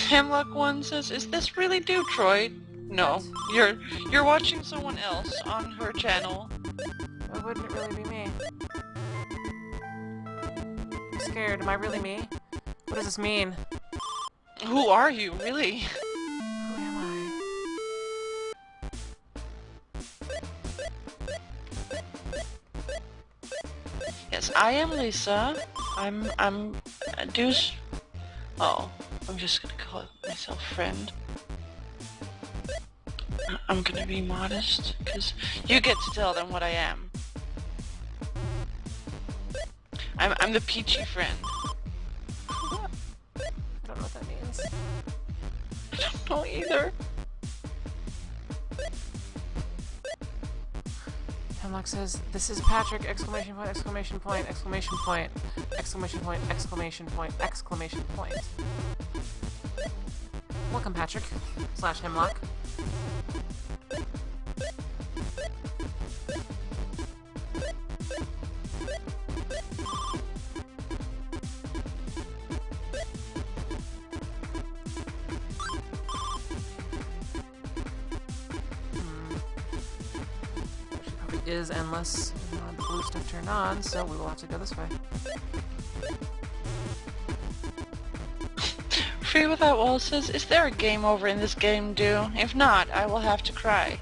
Hemlock One says, "Is this really Troy?" No, you're watching someone else on her channel. Why wouldn't it really be me? I'm scared. Am I really me? What does this mean? Who are you, really? Who am I? Yes, I am Lisa. I'm a deuce. Oh, I'm just gonna call myself friend. I'm gonna be modest, because you get to tell them what I am. I'm the peachy friend. I don't know what that means. I don't know either. Hemlock says, "This is Patrick! Exclamation point! Exclamation point! Exclamation point! Exclamation point! Exclamation point! Exclamation point!" Welcome, Patrick / Hemlock. Is endless. The blue stuff turned on, so we will have to go this way. Free Without Walls says, "Is there a game over in this game, do? If not, I will have to cry."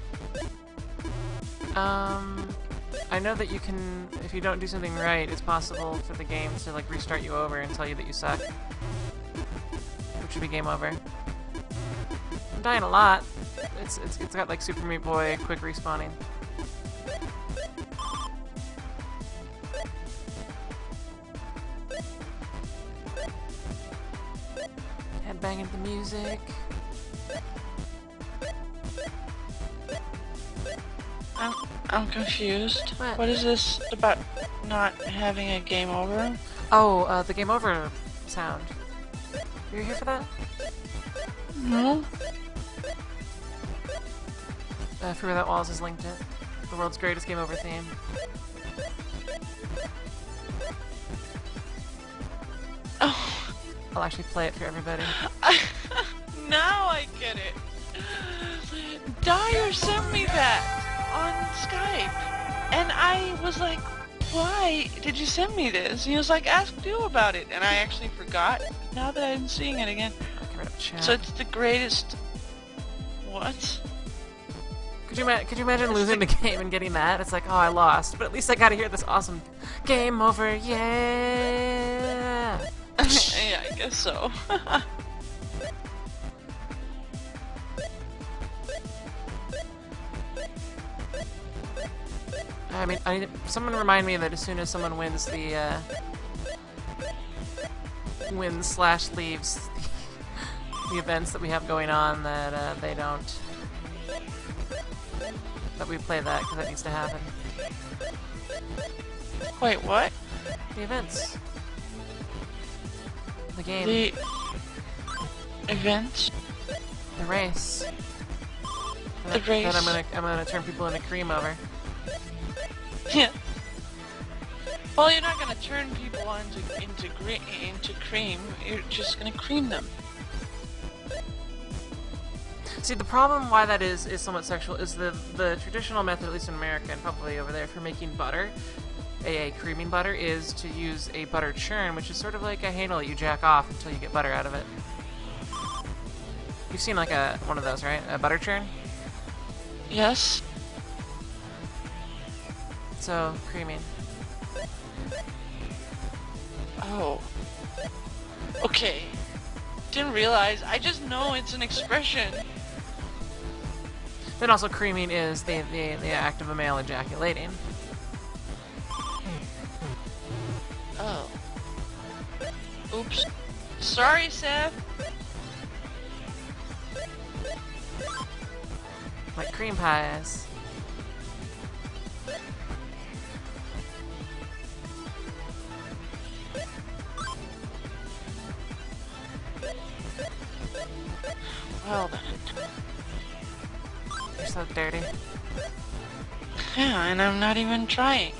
I know that you can, if you don't do something right, it's possible for the game to like restart you over and tell you that you suck. Which would be game over. I'm dying a lot. It's got like Super Meat Boy quick respawning. Headbanging to the music. I'm confused. What is this about not having a game over? Oh, the game over sound. You're here for that? No? Free Without Walls has linked it. The world's greatest game over theme. Oh. I'll actually play it for everybody. Now I get it. Dyer sent me that on Skype, and I was like, "Why did you send me this?" And he was like, "Ask Du about it," and I actually forgot. Now that I'm seeing it again, so it's the greatest. What? Could you imagine losing the game and getting that? It's like, oh, I lost, but at least I got to hear this awesome game over. Yeah. Yeah, I guess so. I mean, someone remind me that as soon as someone wins the wins/leaves the events that we have going on, that they don't, that we play that, because that needs to happen. Wait, what? The events. The game. The event? The race. The race. That I'm gonna turn people into cream over. Yeah. Well, you're not gonna turn people into cream. You're just gonna cream them. See, the problem why that is somewhat sexual is the traditional method, at least in America and probably over there, for making butter, a creaming butter, is to use a butter churn, which is sort of like a handle that you jack off until you get butter out of it. You've seen like one of those, right? A butter churn? Yes. So, creaming. Oh. Okay. Didn't realize. I just know it's an expression. Then also creaming is the act of a male ejaculating. Oh. Oops. Sorry, Seth. Like cream pies. Well then. You're so dirty. Yeah, and I'm not even trying.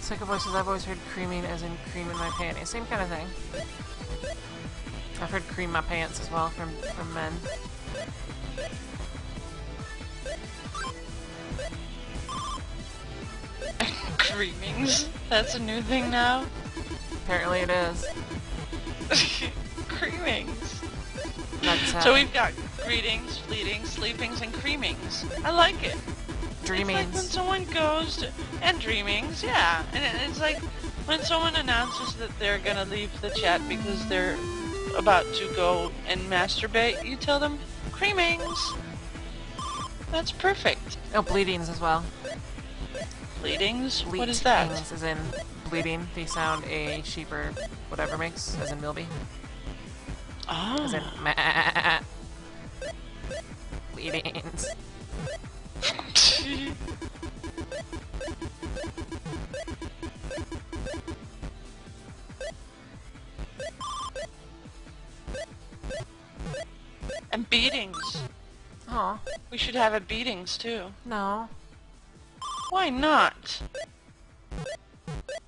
Psycho Boy says, I've always heard creaming as in cream in my panties. Same kind of thing. heard cream my pants as well from men. Creamings. That's a new thing now. Apparently it is. Creamings. That's So we've got greetings, fleetings, sleepings, and creamings. I like it. dreamings. It's like when someone goes to... And dreamings, yeah. And it's like when someone announces that they're gonna leave the chat because they're about to go and masturbate, you tell them, creamings. That's perfect. Oh, bleedings as well. Bleedings? What is that? Bleatings, as in bleeding, the sound a sheep or whatever makes, as in Milby. Oh. As in bleedings. And beatings. Aw, We should have a beatings too. no. Why not?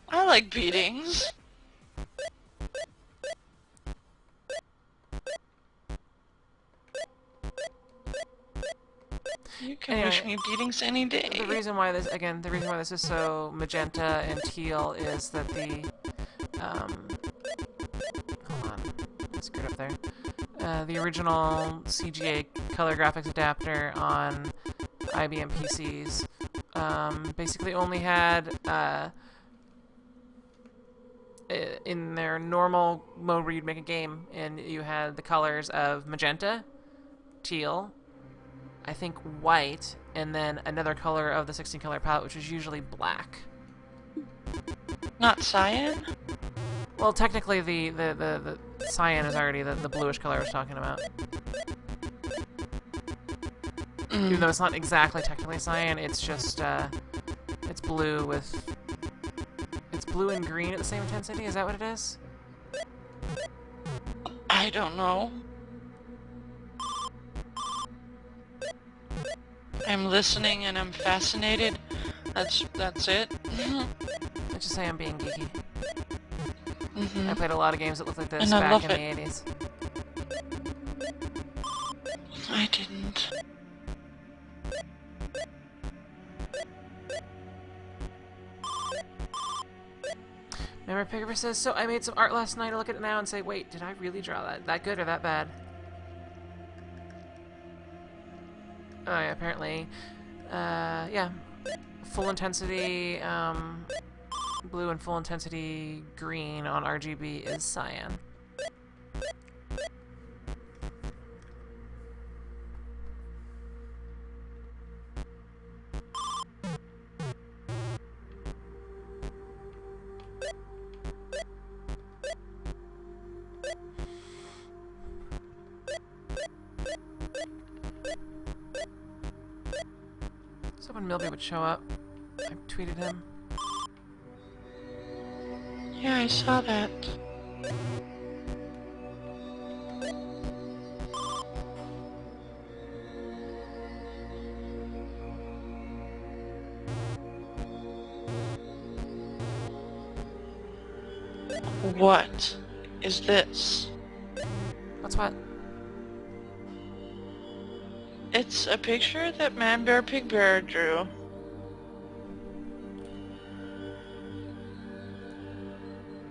I like beatings. You can wish me beatings any day. The reason why this, again, the reason why this is so magenta and teal is that the, hold on, I screwed up there. The original CGA color graphics adapter on IBM PCs, basically only had, in their normal mode where you'd make a game, and you had the colors of magenta, teal, I think white, and then another color of the 16 color palette, which is usually black. Not cyan? Well, technically the cyan is already the bluish color I was talking about. Even though it's not exactly technically cyan, it's just, it's blue with... It's blue and green at the same intensity, is that what it is? I don't know. I'm listening and I'm fascinated. That's it. Let's just say I'm being geeky. Mm-hmm. I played a lot of games that looked like this And I back love in it. the 80s. I didn't. Remember, Pigger says, so I made some art last night, I look at it now and say, wait, did I really draw that? That good or that bad? Oh yeah, apparently, yeah, full intensity, blue and full intensity green on RGB is cyan. So when Milby would show up, I tweeted him. Yeah, I saw that. What is this? What's what? It's a picture that Man Bear Pig Bear drew.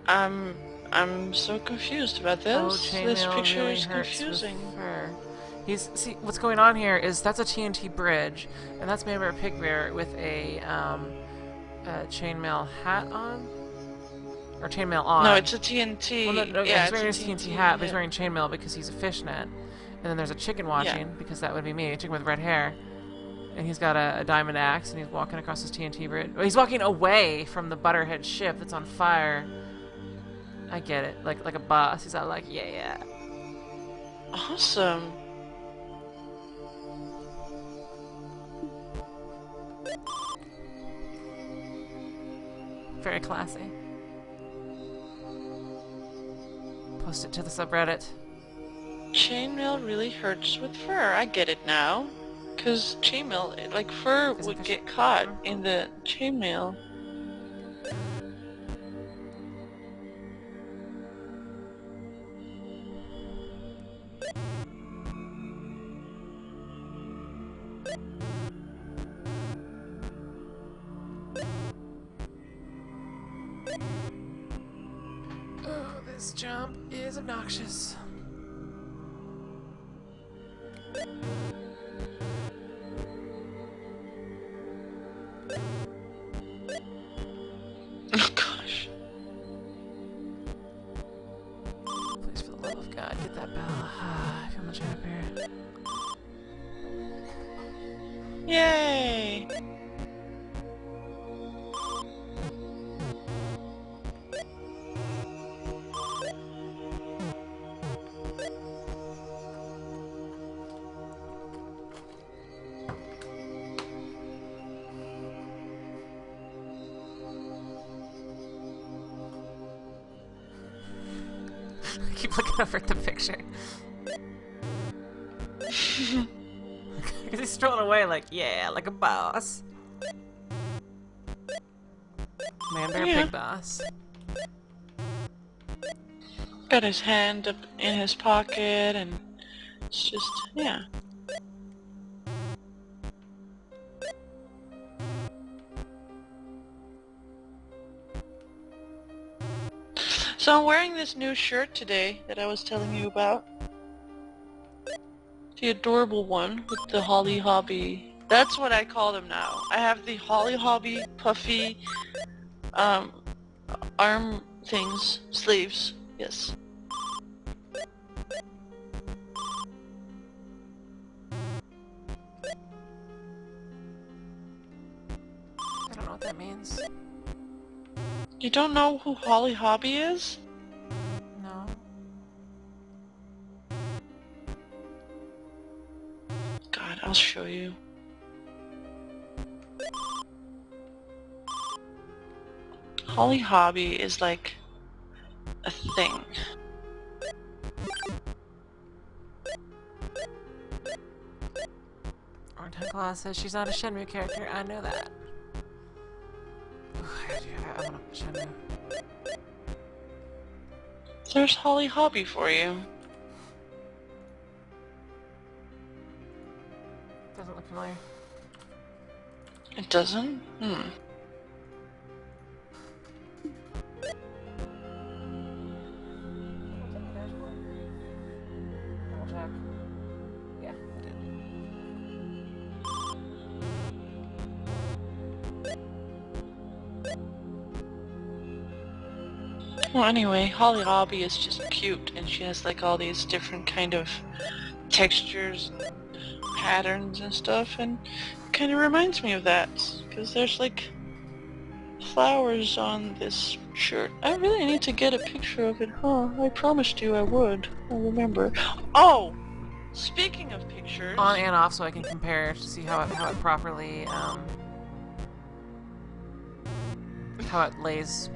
I'm so confused about this. Oh, This chainmail picture really is hurts confusing. with fur. See, what's going on here is that's a TNT bridge, and that's Man Bear Pig Bear with a chainmail hat on? Or chainmail on. No, it's a TNT. Well, no, yeah, he's wearing it's his a TNT hat, but he's wearing chainmail because he's a fishnet. And then there's a chicken watching, because that would be me, a chicken with red hair. And he's got a diamond axe, and he's walking across his TNT bridge. Well, he's walking away from the Butterhead ship that's on fire. I get it, like a boss. He's all like, yeah. Awesome. Very classy. Post it to the subreddit. Chainmail really hurts with fur. I get it now. Because chainmail, like fur would get caught in the chainmail. Oh, this jump is obnoxious. Oh gosh. Please, for the love of God, get that bell. I feel much happier. Yay! I keep looking over at the picture. Because he's strolling away like, yeah, like a boss. Man bear Yeah. pig boss. Got his hand up in his pocket and it's just, yeah. So I'm wearing this new shirt today that I was telling you about. The adorable one with the Holly Hobby. That's what I call them now. I have the Holly Hobby puffy arm things, sleeves. Yes. I don't know what that means. You don't know who Holly Hobby is? No. God, I'll show you. Holly Hobby is like a thing. Orton Claus says she's not a Shenmue character. I know that. I want a Shenmue. There's Holly Hobby for you. Doesn't look familiar. It doesn't? Hmm. Double check. Yeah, I did. Well, anyway, Holly Hobby is just cute, and she has like all these different kind of textures, patterns and stuff, and it kind of reminds me of that, because there's like flowers on this shirt. I really need to get a picture of it, huh? I promised you I would. I remember. Oh! Speaking of pictures... On and off so I can compare to see how it properly, how it lays.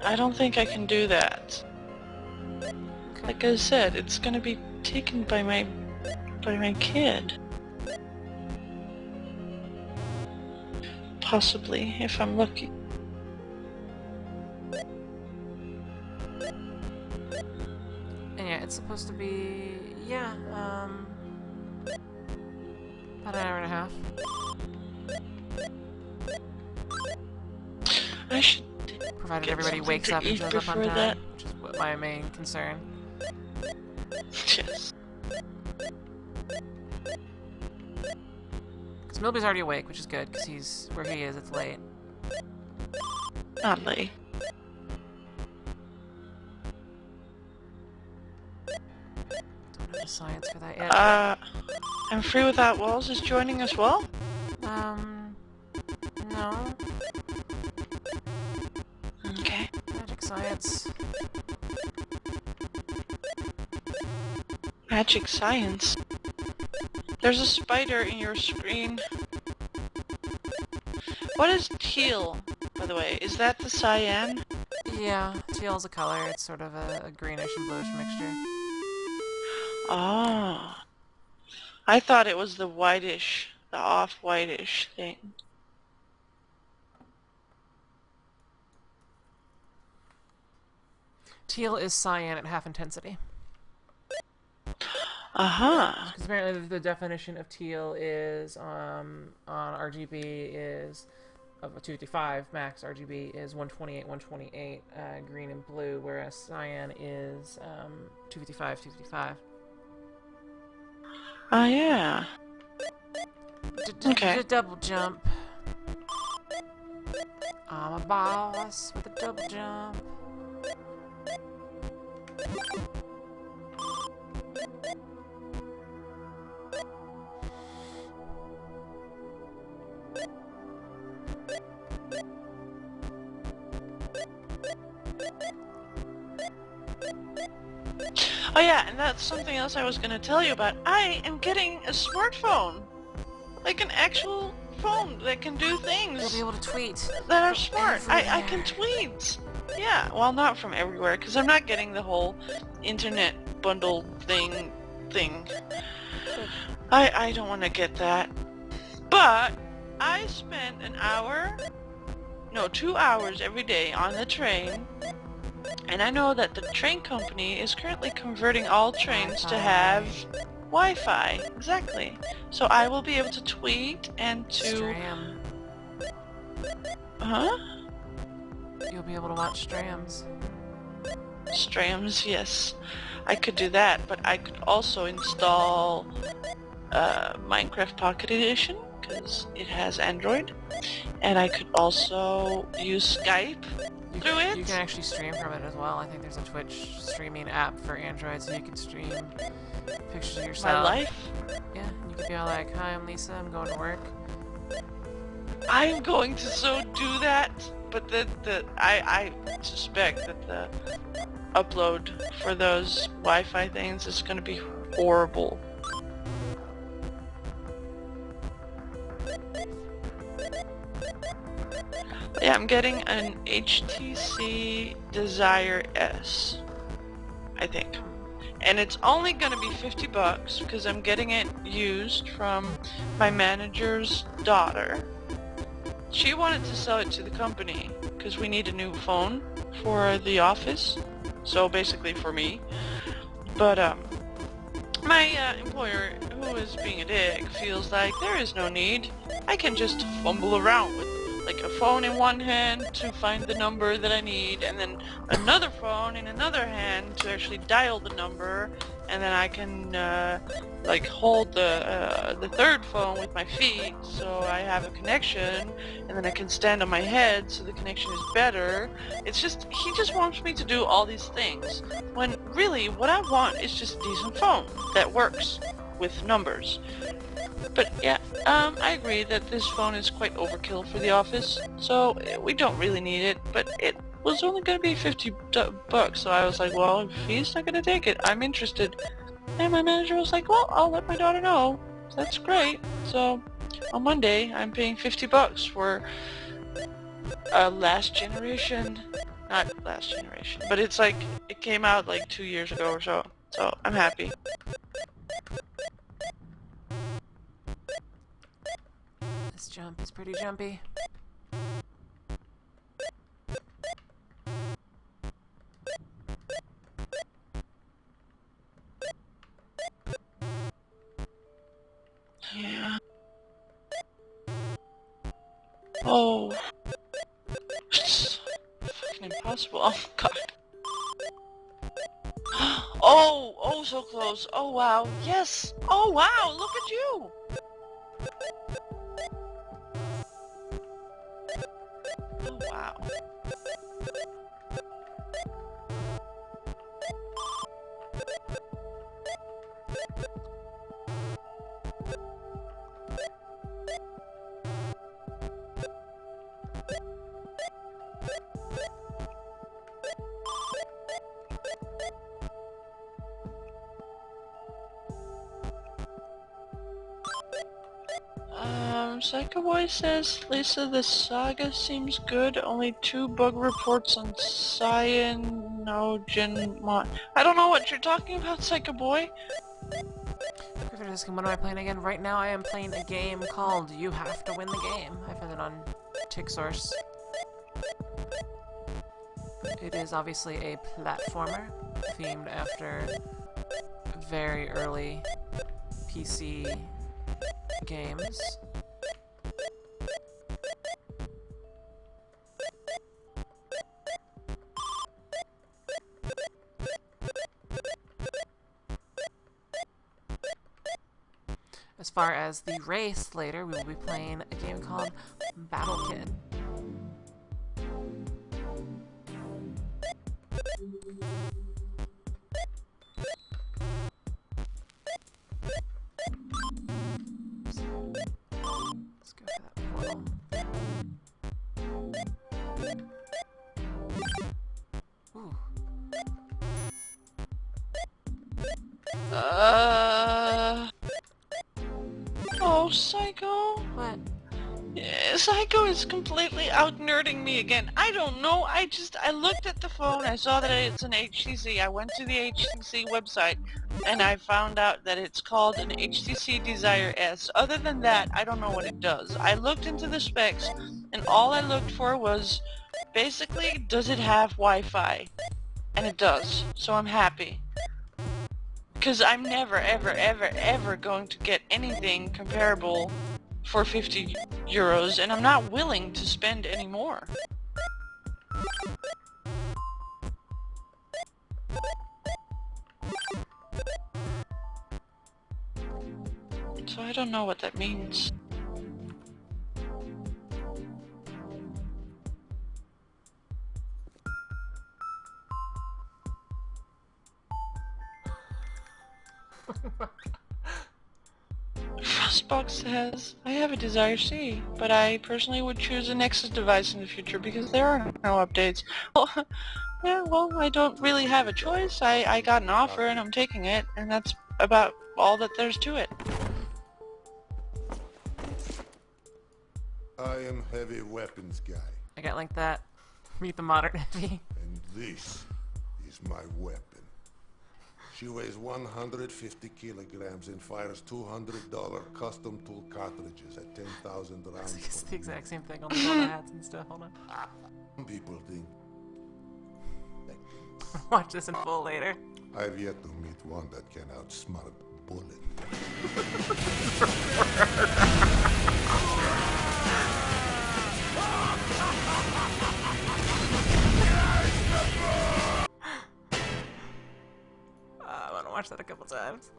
I don't think I can do that. Okay. Like I said, it's gonna be taken by my kid. Possibly, if I'm lucky. And yeah, it's supposed to be, yeah, about an hour and a half. I should Provided get everybody something wakes to up and eat shows up on before time, that. which is my main concern. Yes. Because Milby's already awake, which is good, because he's where he is, it's late. Not late. Don't have the science for that yet. I'm free without walls is joining as well? No. Okay. Magic science. Magic science. There's a spider in your screen. What is teal, by the way? Is that the cyan? Yeah, teal's a color. It's sort of a greenish and bluish mixture. Ah. I thought it was the whitish, the off-whitish thing. Teal is cyan at half intensity. Uh-huh. Because apparently the definition of teal is on RGB is of a 255 max RGB is 128, 128 green and blue, whereas cyan is 255, 255. Oh, yeah. Okay. Double jump. I'm a boss with a double jump. Oh yeah, and that's something else I was going to tell you about. I am getting a smartphone. Like an actual phone that can do You'll things be able to tweet that are from smart. I can everywhere. tweet. Yeah, well, not from everywhere, because I'm not getting the whole internet bundle thing. I don't want to get that. But I spent an hour, no, 2 hours every day on the train. And I know that the train company is currently converting all trains to have Wi-Fi. Exactly. So I will be able to tweet and to... Stram. Huh? You'll be able to watch strams. Strams, yes. I could do that, but I could also install Minecraft Pocket Edition, because it has Android. And I could also use Skype through it. You can actually stream from it as well. I think there's a Twitch streaming app for Android, so you can stream pictures of yourself. My life? Yeah, you could be all like, "Hi, I'm Lisa. I'm going to work." I'm going to so do that, but I suspect that the upload for those Wi-Fi things is going to be horrible. But yeah, I'm getting an HTC Desire S, I think. And it's only gonna be $50 because I'm getting it used from my manager's daughter. She wanted to sell it to the company because we need a new phone for the office, so basically for me. But my employer, who is being a dick, feels like there is no need. I can just fumble around with like a phone in one hand to find the number that I need, and then another phone in another hand to actually dial the number, and then I can like hold the third phone with my feet so I have a connection, and then I can stand on my head so the connection is better. It's just, he just wants me to do all these things, when really what I want is just a decent phone that works with numbers. But yeah, I agree that this phone is quite overkill for the office, so we don't really need it, but it was only going to be $50, so I was like, well, if he's not going to take it, I'm interested. And my manager was like, well, I'll let my daughter know. That's great. So on Monday, I'm paying $50 for a last generation, not last generation, but it's like, it came out like 2 years ago or so, so I'm happy. This jump is pretty jumpy. Yeah. Oh. It's fucking impossible. Oh god. Oh, so close. Oh wow. Yes. Oh wow, look at you. Oh wow. Psycho Boy says, Lisa, the saga seems good. Only 2 bug reports on Cyanogen. I don't know what you're talking about, Psycho Boy. Griffin is asking, what am I playing again? Right now I am playing a game called You Have to Win the Game. I found it on TickSource. It is obviously a platformer themed after very early PC games. As far as the race later, we will be playing a game called Battle Kid. Let's go for that portal. Ooh. Oh, Psycho. What? Yeah, Psycho is completely out-nerding me again. I don't know, I looked at the phone, I saw that it's an HTC, I went to the HTC website, and I found out that it's called an HTC Desire S. Other than that, I don't know what it does. I looked into the specs, and all I looked for was, basically, does it have Wi-Fi? And it does, so I'm happy. Because I'm never, ever, ever, ever going to get anything comparable for 50 euros, and I'm not willing to spend any more. So I don't know what that means. Frostbox says, I have a Desire C, but I personally would choose a Nexus device in the future because there are no updates. Well, yeah, well, I don't really have a choice. I got an offer and I'm taking it, and that's about all that there's to it. I am heavy weapons guy, I got like that. Meet the modern heavy. and this is my weapon. She weighs 150 kilograms and fires $200 custom tool cartridges at 10,000 rounds. It's the exact same thing on the Zelda hats and stuff. Hold on. Some people think. Watch this in full later. I've yet to meet one that can outsmart a bullet. I want to watch that a couple times.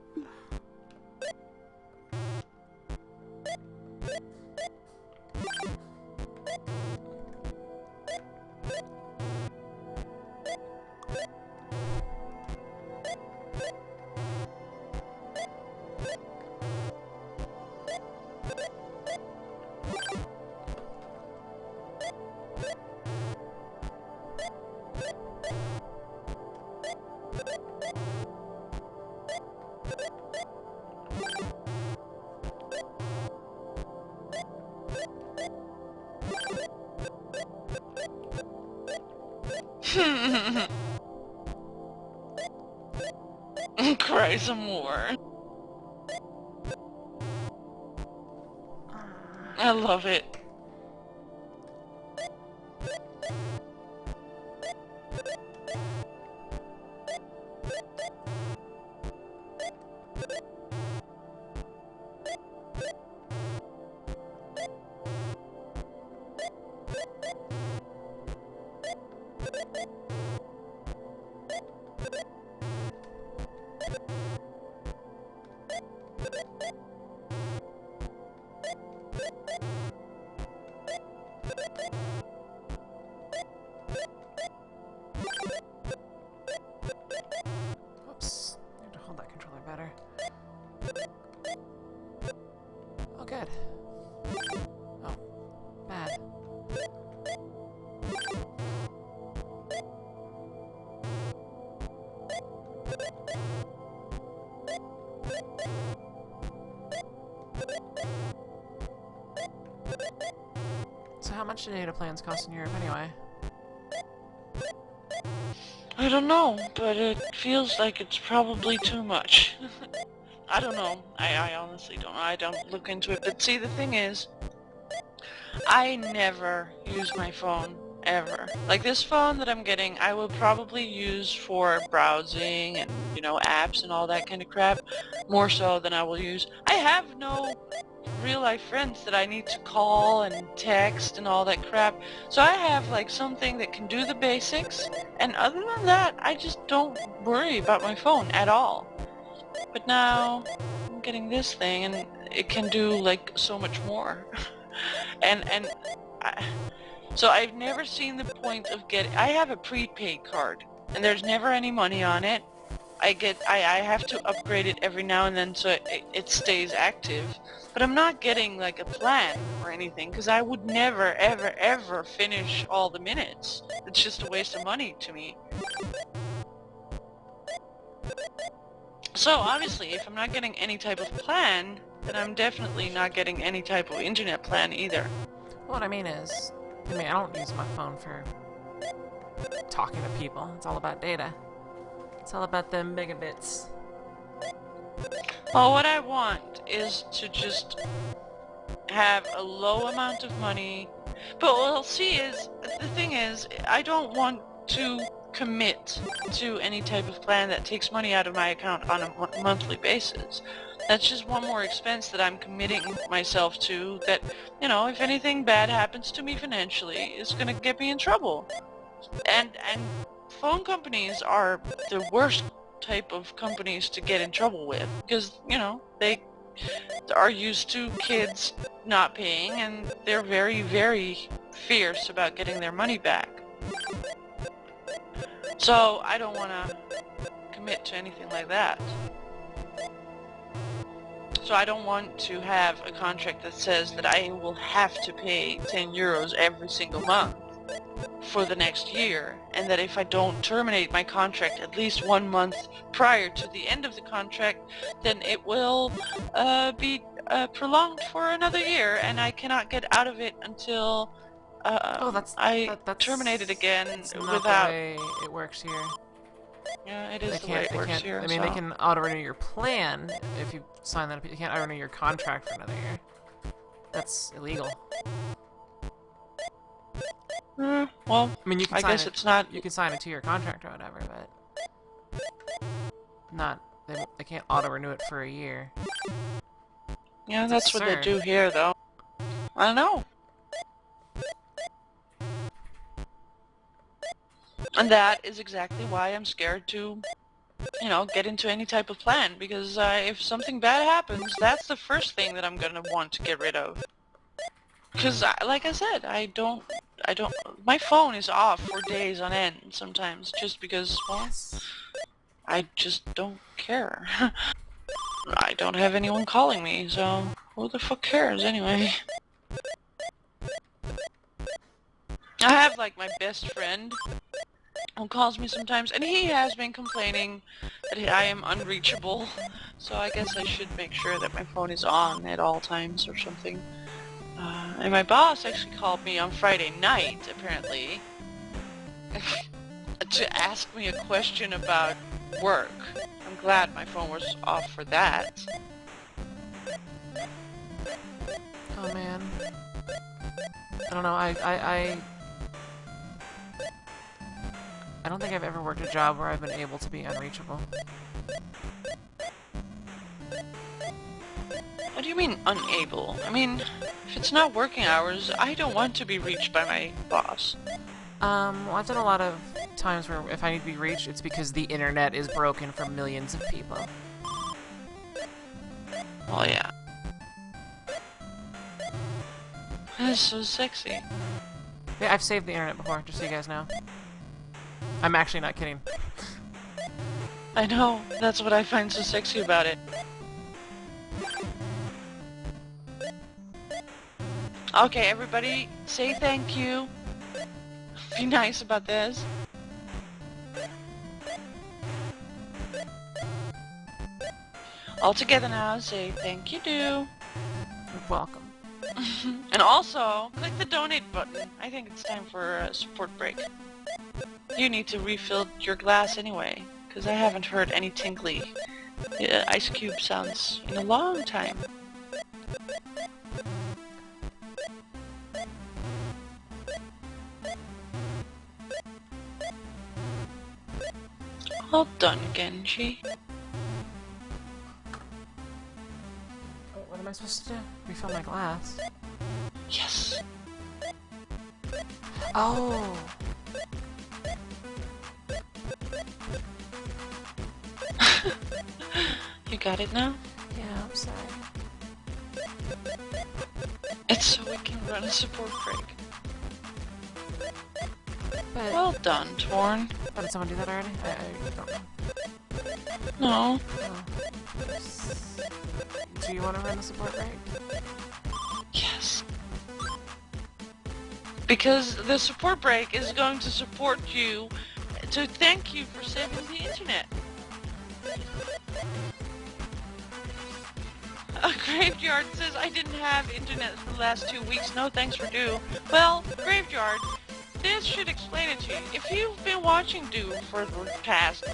Cry some more. I love it. Whoops. I have to hold that controller better. Oh, good. Oh, bad. So how much do data plans cost in Europe anyway? I don't know, but it feels like it's probably too much. I don't know. I honestly don't know. I don't look into it. But see, the thing is, I never use my phone ever. Like this phone that I'm getting, I will probably use for browsing and, you know, apps and all that kind of crap, more so than I will use. I have no real life friends that I need to call and text and all that crap. So I have like something that can do the basics, and other than that, I just don't worry about my phone at all. But now I'm getting this thing and it can do like so much more. and so I've never seen the point of I have a prepaid card and there's never any money on it. I have to upgrade it every now and then so it stays active. But I'm not getting like a plan or anything because I would never ever ever finish all the minutes. It's just a waste of money to me. So obviously if I'm not getting any type of plan, then I'm definitely not getting any type of internet plan either. What I mean is, I don't use my phone for talking to people. It's all about data. It's all about the megabits. Well, what I want is to just have a low amount of money. But what I'll see is, the thing is, I don't want to commit to any type of plan that takes money out of my account on a monthly basis. That's just one more expense that I'm committing myself to that, you know, if anything bad happens to me financially, is gonna get me in trouble. And phone companies are the worst type of companies to get in trouble with because, you know, they are used to kids not paying and they're very, very fierce about getting their money back. So I don't want to commit to anything like that. So I don't want to have a contract that says that I will have to pay 10 euros every single month for the next year, and that if I don't terminate my contract at least 1 month prior to the end of the contract, then it will be prolonged for another year, and I cannot get out of it until that's I terminate it again that's not without... the way it works here. Yeah, it is the way it works here. They can auto-renew your plan if you sign that up. You can't auto-renew your contract for another year. That's illegal. Well, I mean, you can I guess it's not... You can sign a 2-year contract or whatever, but they can't auto-renew it for a year. Yeah, that's what they do here, though. I don't know. And that is exactly why I'm scared to, you know, get into any type of plan, because if something bad happens, that's the first thing that I'm gonna want to get rid of. Because, like I said, my phone is off for days on end sometimes, just because, well, I just don't care. I don't have anyone calling me, so who the fuck cares anyway? I have, like, my best friend who calls me sometimes, and he has been complaining that I am unreachable, so I guess I should make sure that my phone is on at all times or something. And my boss actually called me on Friday night, apparently, to ask me a question about work. I'm glad my phone was off for that. Oh man. I don't know, I don't think I've ever worked a job where I've been able to be unreachable. What do you mean, unable? I mean, if it's not working hours, I don't want to be reached by my boss. Well, I've done a lot of times where if I need to be reached, it's because the internet is broken for millions of people. Well, yeah. That's so sexy. Yeah, I've saved the internet before, just so you guys know. I'm actually not kidding. I know, that's what I find so sexy about it. Okay, everybody, say thank you. Be nice about this. All together now, say thank you, do. You're welcome. And also, click the donate button. I think it's time for a support break. You need to refill your glass anyway, because I haven't heard any tinkly ice cube sounds in a long time. Well done, Genji. Oh, what am I supposed to do? Refill my glass. Yes. Oh! You got it now? Yeah, I'm sorry. It's so we can run a support break. But, Well done, Torn. did someone do that already? I don't know. No. Oh. Do you want to run the support break? Yes. Because the support break is going to support you to thank you for saving the internet. Graveyard says, I didn't have internet for the last 2 weeks. No thanks for due. Well, Graveyard, this should explain it to you. If you've been watching Due for the past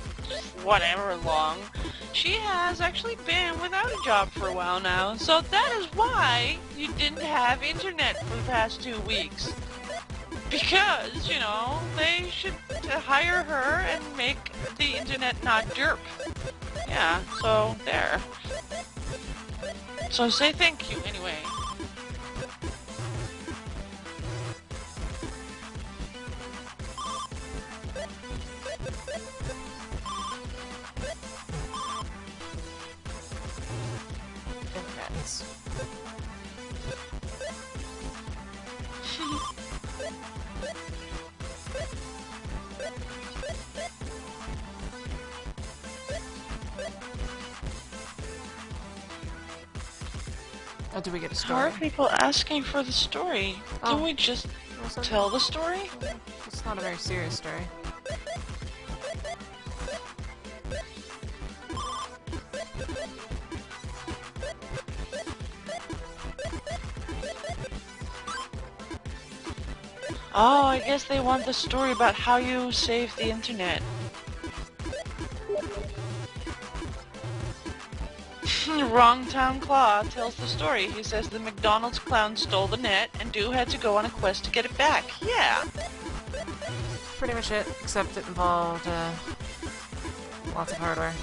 whatever long, she has actually been without a job for a while now. So that is why you didn't have internet for the past 2 weeks. Because, you know, they should hire her and make the internet not derp. Yeah, so there. So say thank you anyway. Internets. Oh, did we get a How story? are people asking for the story? Oh. Can we just Also, tell the story? it's not a very serious story. Oh, I guess they want the story about how you save the internet. Wrong Town Claw tells the story. He says the McDonald's clown stole the net and Doo had to go on a quest to get it back. Yeah. Pretty much it, except it involved lots of hardware.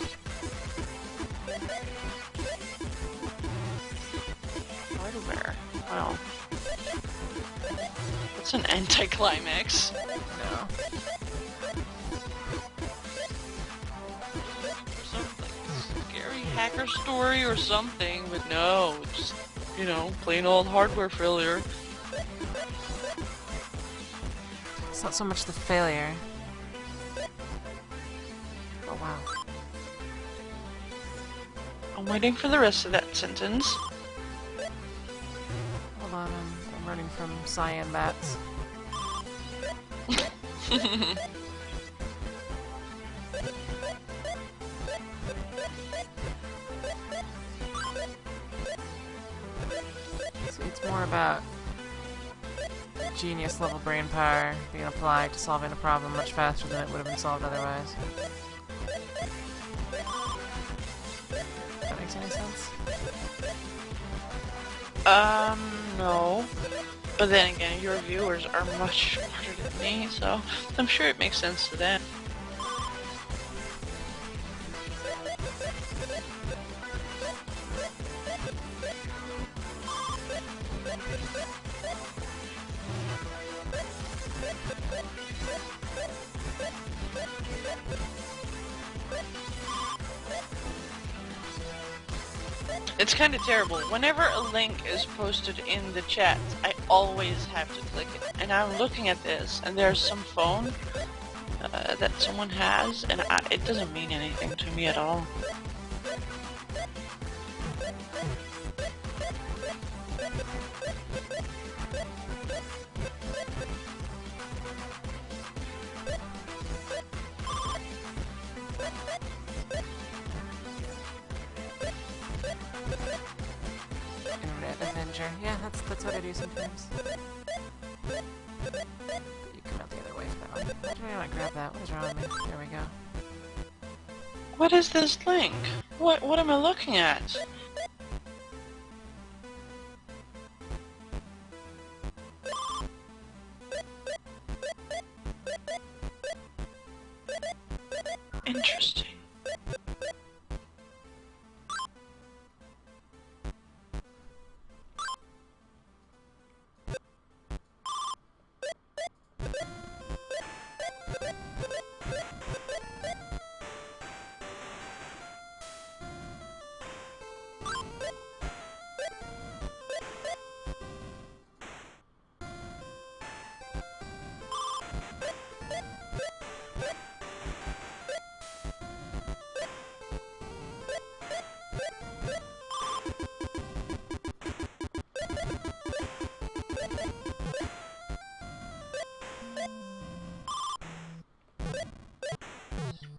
Hardware. Well. It's an anticlimax. No. Some scary hacker story or something, but no, it's just, you know, plain old hardware failure. It's not so much the failure. Oh wow. I'm waiting for the rest of that sentence. Hold on, I'm running from cyan bats. See, it's more about genius level brain power being applied to solving a problem much faster than it would have been solved otherwise. That makes any sense? No. But then again, your viewers are much smarter than me, so I'm sure it makes sense to them. It's kind of terrible. Whenever a link is posted in the chat, I always have to click it. And I'm looking at this, and there's some phone that someone has, and it doesn't mean anything to me at all. Internet Avenger. Yeah, that's what I do sometimes. But you come out the other way for that one. Why do I want to grab that? What is wrong with me? There we go. What is this link? What am I looking at? Interesting.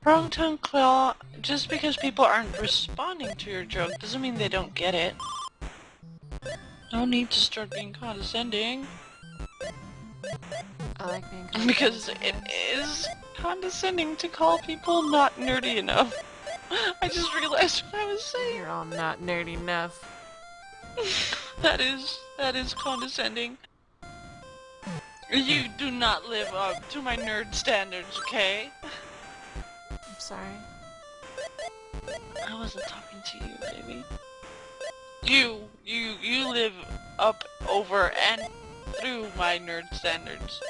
Wrong tongue claw, just because people aren't responding to your joke doesn't mean they don't get it. No need to start being condescending. I like being condescending Because it is condescending to call people not nerdy enough. I just realized what I was saying. You're all not nerdy enough. That is condescending. You do not live up to my nerd standards, okay? I'm sorry. I wasn't talking to you, baby. You live up, over, and through my nerd standards.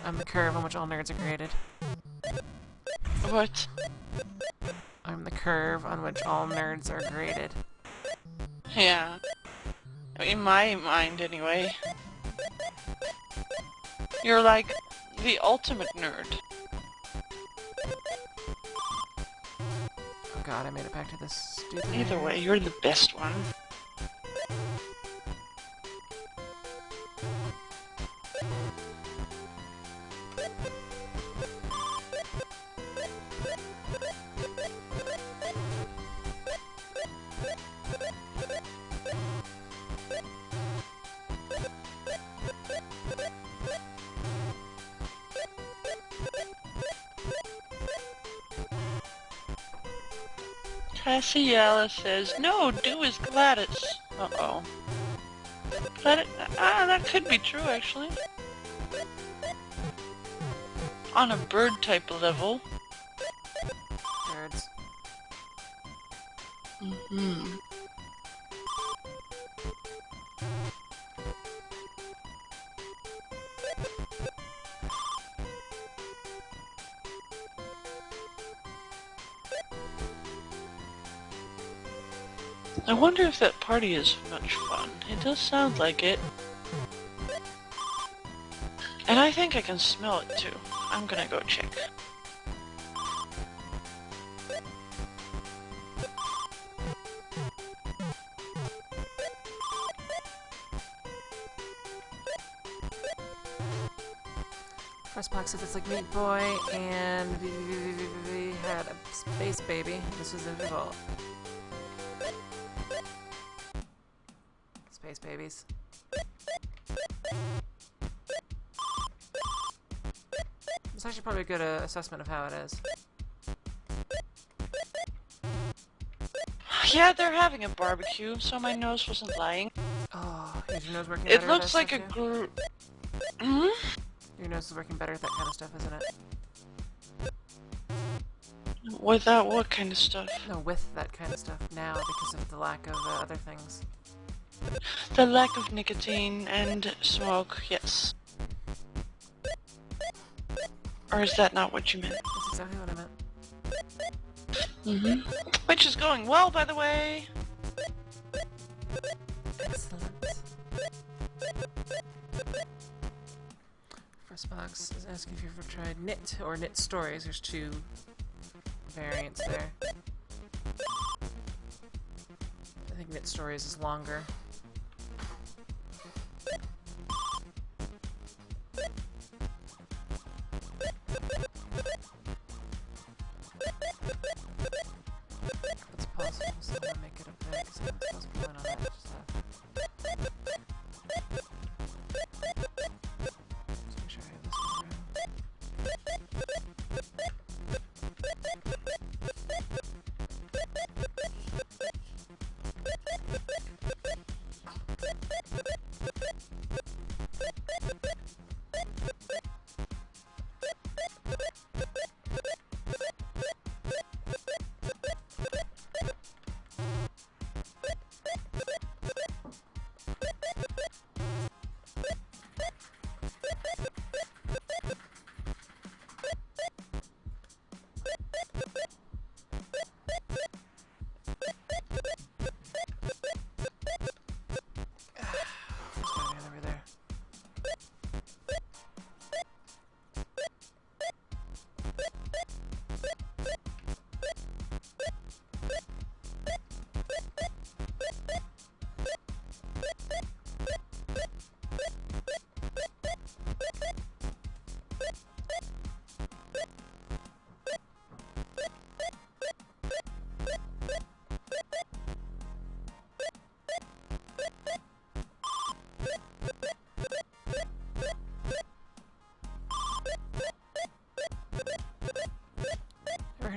I'm the curve on which all nerds are graded. What? I'm the curve on which all nerds are graded. Yeah. In my mind, anyway. You're like the ultimate nerd. Oh god, I made it back to this stupid... Either way, you're the best one. Cassiella says, no, do is Gladys. Uh-oh. That could be true, actually. On a bird type level. Nerds. Mm-hmm. I wonder if that party is much fun. It does sound like it. And I think I can smell it too. I'm gonna go check. First box says it's like Meat Boy and we had a space baby. This was the result. Space babies. It's actually probably a good assessment of how it is. Yeah, they're having a barbecue, so my nose wasn't lying. Oh, is your nose working It better at looks that like a stuff too? Hmm? Your nose is working better at that kind of stuff, isn't it? Without what kind of stuff? No, with that kind of stuff now because of the lack of other things. The lack of nicotine and smoke, yes. Or is that not what you meant? That's exactly what I meant. Mm-hmm. Which is going well, by the way. Excellent. First box is asking if you've ever tried knit or knit stories. There's two variants there. I think knit stories is longer. It's possible, so I'm gonna make it a bit because it's possible on that stuff. Just make sure I have this one around.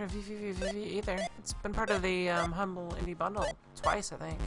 heard of VVVVV either. It's been part of the Humble Indie Bundle twice, I think.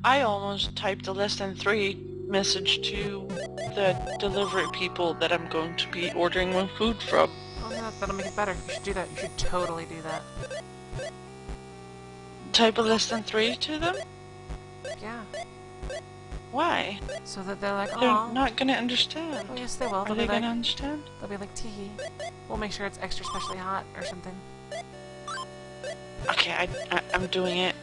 I almost typed a less than 3 message to the delivery people that I'm going to be ordering my food from. Oh yeah, that'll make it better. You should do that. You should totally do that. Type a less than 3 to them? Yeah. Why? So that they're like, They're oh. not gonna understand. Oh yes, they will. Are They'll they be like, gonna understand? they'll be like, tee. We'll make sure it's extra specially hot or something. Okay, I'm doing it.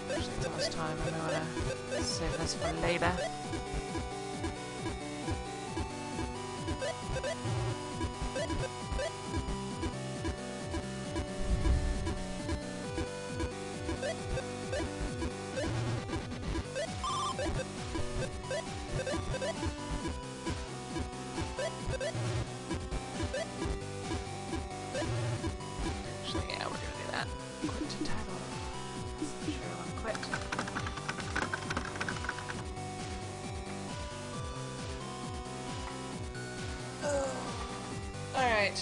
Actually, it's almost time. I want to save this for later. Actually, yeah, we're gonna do that. Quit to title. Sure, I'll quit. Alright.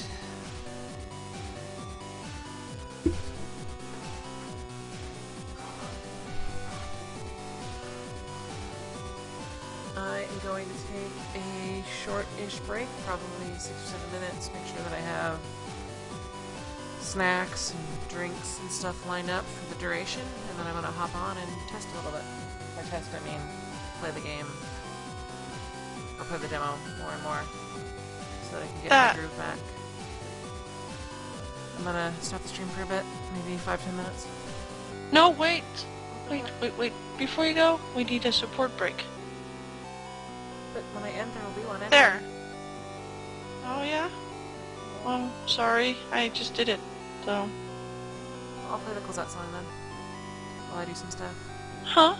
I am going to take a short-ish break, probably 6 or 7 minutes, make sure that I have snacks and drinks and stuff lined up for the duration, and then I'm going to hop on and test a little bit. By test, I mean play the game, or play the demo more and more, so that I can get my groove back. I'm going to stop the stream for a bit, maybe 5-10 minutes. No, wait. Wait. Before you go, we need a support break. But when I end, there will be one. Anyway. There. Oh, yeah? Well, sorry. I just did it, so... I'll play the closeout song then, while I do some stuff. Huh?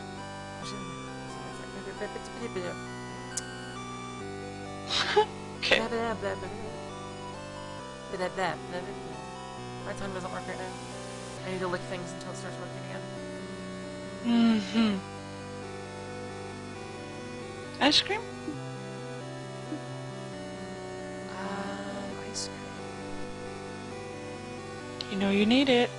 Okay. My tongue doesn't work right now. I need to lick things until it starts working again. Mm-hmm. Ice cream? Ice cream. You know you need it.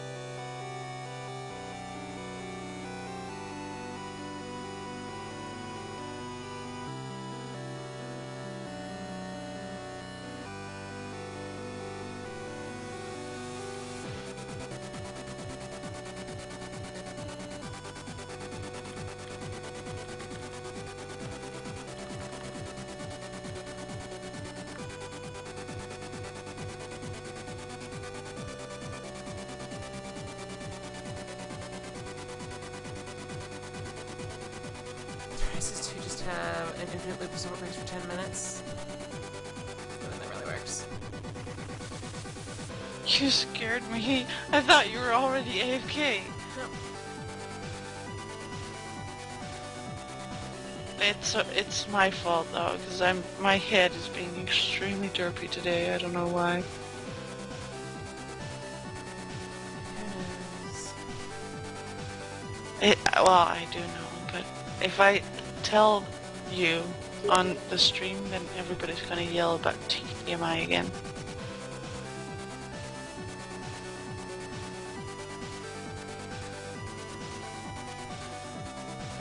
infinite loop of things for 10 minutes. And then that really works. You scared me. I thought you were already AFK. No. It's my fault though, because my head is being extremely derpy today. I don't know why. Well, I do know, but if I tell you on the stream, then everybody's gonna yell about TMI again.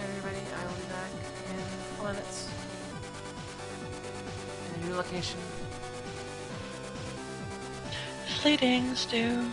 Everybody, I will be back in 4 minutes. In a new location. Fleeting, Stu.